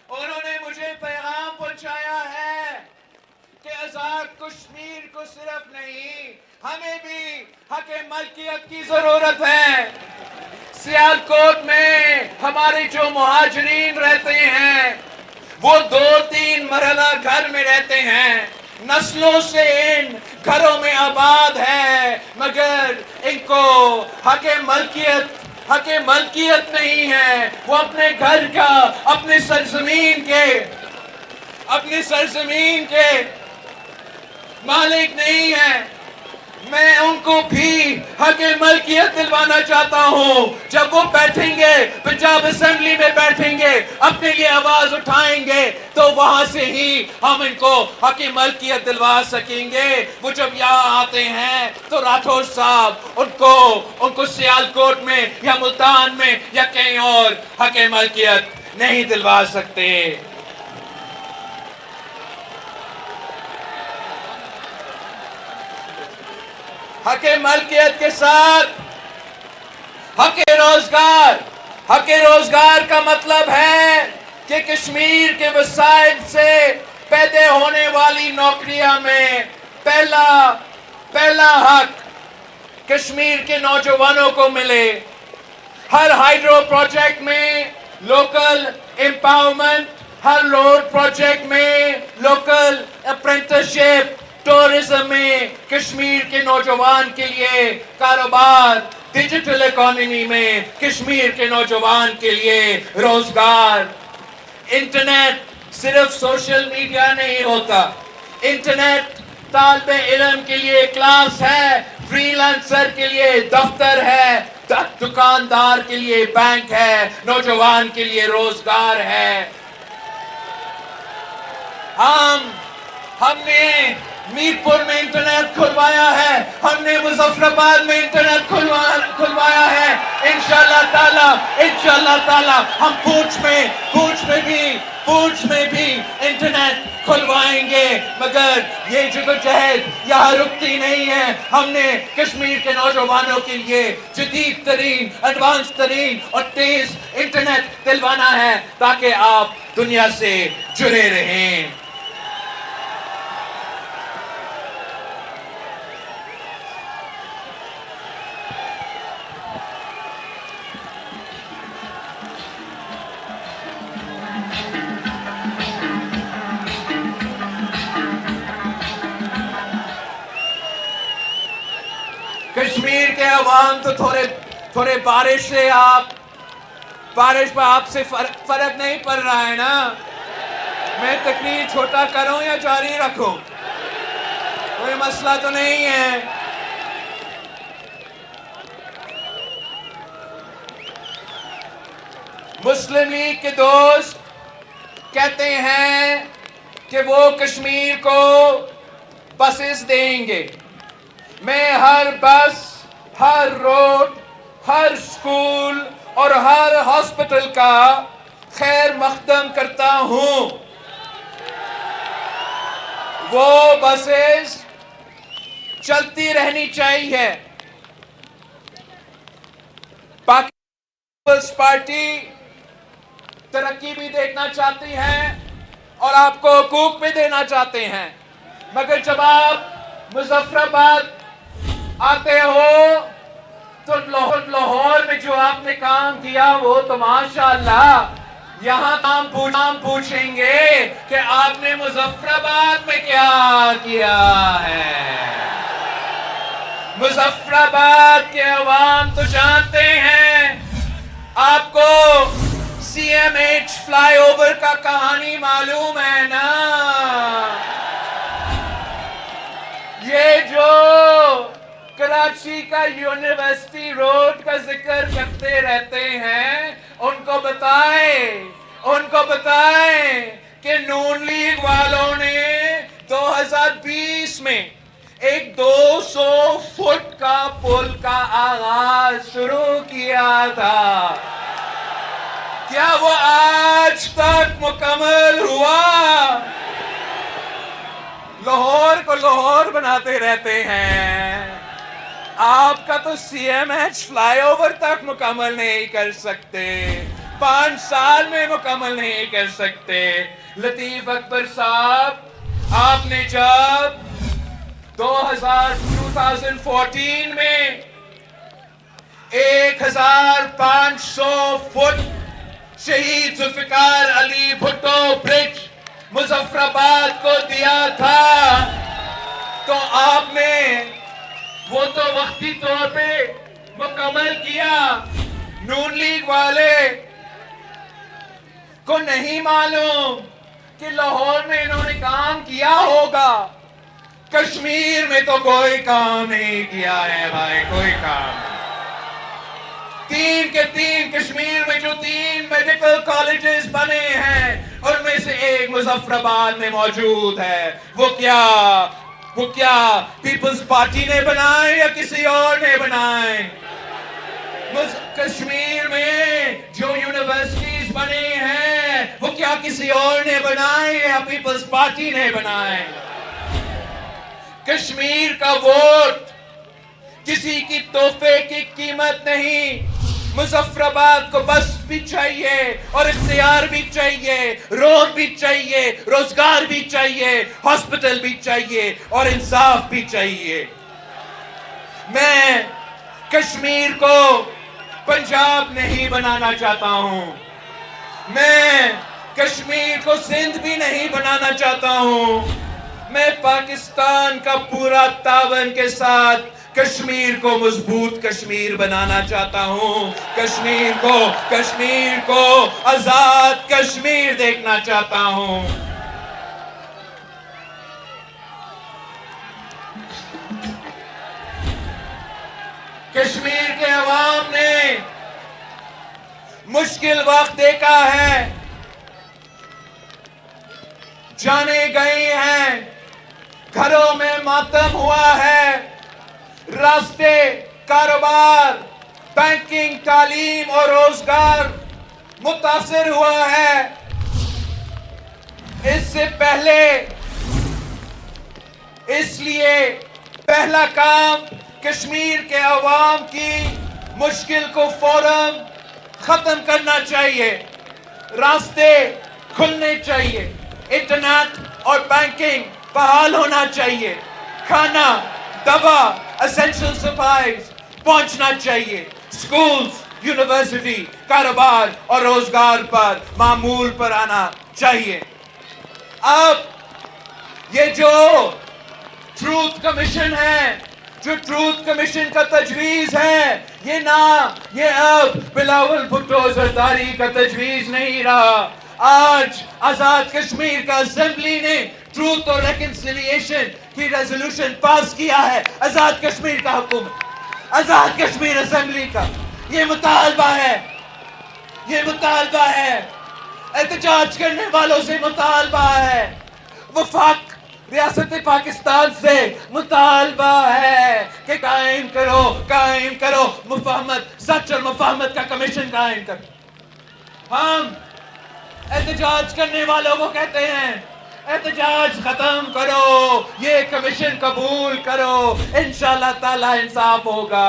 انہوں نے مجھے پیغام پہنچایا ہے کہ آزاد کشمیر کو صرف نہیں، ہمیں بھی حق ملکیت کی ضرورت ہے۔ سیالکوٹ میں ہمارے جو مہاجرین رہتے ہیں وہ 2-3 مرحلہ گھر میں رہتے ہیں، نسلوں سے ان گھروں میں آباد ہے، مگر ان کو حق ملکیت نہیں ہے۔ وہ اپنے گھر کا، اپنے سرزمین کے مالک نہیں ہے۔ میں ان کو بھی حق ملکیت دلوانا چاہتا ہوں۔ جب وہ بیٹھیں گے، پنجاب اسمبلی میں بیٹھیں گے، اپنے لیے آواز اٹھائیں گے، تو وہاں سے ہی ہم ان کو حق ملکیت دلوا سکیں گے۔ وہ جب یہاں آتے ہیں تو راٹھور صاحب ان کو سیالکوٹ میں یا ملتان میں یا کہیں اور حق ملکیت نہیں دلوا سکتے۔ حق ملکیت کے ساتھ حق روزگار کا مطلب ہے کہ کشمیر کے وسائل سے پیدا ہونے والی نوکریاں میں پہلا حق کشمیر کے نوجوانوں کو ملے۔ ہر ہائیڈرو پروجیکٹ میں لوکل امپاورمنٹ، ہر روڈ پروجیکٹ میں لوکل اپرینٹسشپ، ٹورزم میں کشمیر کے نوجوان کے لیے کاروبار، ڈیجیٹل اکانومی میں کشمیر کے نوجوان کے لیے روزگار۔ انٹرنیٹ صرف سوشل میڈیا نہیں ہوتا، انٹرنیٹ طالب علم کے لیے کلاس ہے، فری لانسر کے لیے دفتر ہے، دکاندار کے لیے بینک ہے، نوجوان کے لیے روزگار ہے۔ ہم نے میرپور میں انٹرنیٹ کھلوایا ہے، ہم نے مظفر آباد میں انٹرنیٹ کھلوایا ہے۔ انشاءاللہ تعالی ہم پونچھ میں بھی انٹرنیٹ کھلوائیں گے، مگر یہ جدوجہد یہاں رکتی نہیں ہے۔ ہم نے کشمیر کے نوجوانوں کے لیے جدید ترین، ایڈوانس ترین اور تیز انٹرنیٹ دلوانا ہے تاکہ آپ دنیا سے جڑے رہیں۔ کشمیر کے عوام تو تھوڑے بارش پہ آپ سے فرق نہیں پڑ رہا ہے نا؟ میں تقریر چھوٹا کروں یا جاری رکھوں؟ کوئی مسئلہ تو نہیں ہے۔ مسلم لیگ کے دوست کہتے ہیں کہ وہ کشمیر کو بسز دیں گے۔ میں ہر بس، ہر روڈ، ہر سکول اور ہر ہاسپٹل کا خیر مقدم کرتا ہوں۔ وہ بسز چلتی رہنی چاہیے۔ پیپلز پارٹی ترقی بھی دیکھنا چاہتی ہے اور آپ کو حقوق بھی دینا چاہتے ہیں، مگر جب آپ مظفر آباد آتے ہو تو لاہور میں جو آپ نے کام کیا وہ تو ماشاءاللہ، یہاں کام پوچھیں گے کہ آپ نے مظفر آباد میں کیا کیا ہے۔ مظفر آباد کے عوام تو جانتے ہیں، آپ کو سی ایم ایچ فلائی اوور کا کہانی معلوم ہے نا؟ یہ جو کراچی کا یونیورسٹی روڈ کا ذکر کرتے رہتے ہیں، ان کو بتائیں کہ نون لیگ والوں نے 2020 میں ایک 200 فٹ کا پل کا آغاز شروع کیا تھا۔ کیا وہ آج تک مکمل ہوا؟ لاہور کو لاہور بناتے رہتے ہیں، آپ کا تو سی ایم ایچ فلائی اوور تک مکمل نہیں کر سکتے۔ 5 سال میں مکمل نہیں کر سکتے. لطیف اکبر صاحب، آپ نے جب 2014 میں 1500 فٹ شہید ذوالفقار علی بھٹو برج مظفر آباد کو دیا تھا، تو آپ نے وہ تو وقتی طور پہ مکمل کیا. نون لیگ والے کو نہیں معلوم کہ لاہور میں انہوں نے کام کیا ہوگا. کشمیر میں تو کوئی کام نہیں کیا ہے بھائی، کوئی کام نہیں. 3 کے 3 کشمیر میں جو 3 میڈیکل کالجز بنے ہیں ان میں سے ایک مظفر آباد میں موجود ہے. وہ کیا پیپلز پارٹی نے بنائے یا کسی اور نے بنائے؟ کشمیر میں جو یونیورسٹیز بنے ہیں وہ کیا کسی اور نے بنائے یا پیپلز پارٹی نے بنائے؟ کشمیر کا ووٹ کسی کی تحفے کی قیمت نہیں. مظفر آباد کو بس بھی چاہیے اور اختیار بھی چاہیے، روڈ بھی چاہیے، روزگار بھی چاہیے، ہاسپٹل بھی چاہیے اور انصاف بھی چاہیے. میں کشمیر کو پنجاب نہیں بنانا چاہتا ہوں، میں کشمیر کو سندھ بھی نہیں بنانا چاہتا ہوں. میں پاکستان کا پورا تعاون کے ساتھ کشمیر کو مضبوط کشمیر بنانا چاہتا ہوں. کشمیر کو آزاد کشمیر دیکھنا چاہتا ہوں. کشمیر کے عوام نے مشکل وقت دیکھا ہے، جانے گئی ہیں، گھروں میں ماتم ہوا ہے، راستے، کاروبار، بینکنگ، تعلیم اور روزگار متاثر ہوا ہے. اس لیے پہلا کام کشمیر کے عوام کی مشکل کو فوراً ختم کرنا چاہیے. راستے کھلنے چاہیے، انٹرنیٹ اور بینکنگ بحال ہونا چاہیے، کھانا، دوا، اسینشل سپلائز پہنچنا چاہیے، سکولز، یونیورسٹی، کاروبار اور روزگار پر معمول پر آنا چاہیے. اب یہ جو ٹروتھ کمیشن ہے، جو ٹروتھ کمیشن کا تجویز ہے، یہ اب بلاول بھٹو زرداری کا تجویز نہیں رہا. آج آزاد کشمیر کا اسمبلی نے ٹروتھ اور ریکنسیلیشن کی ریزولوشن پاس کیا ہے. آزاد کشمیر کا حکم، آزاد کشمیر اسمبلی کا یہ مطالبہ ہے، احتجاج کرنے والوں سے مطالبہ ہے، وفاق ریاست پاکستان سے مطالبہ ہے کہ قائم کرو مفاہمت، سچ اور مفاہمت کا کمیشن قائم کرو. ہم احتجاج کرنے والوں کو کہتے ہیں احتجاج ختم کرو، یہ کمیشن قبول کرو، انشاءاللہ تعالی انصاف ہوگا.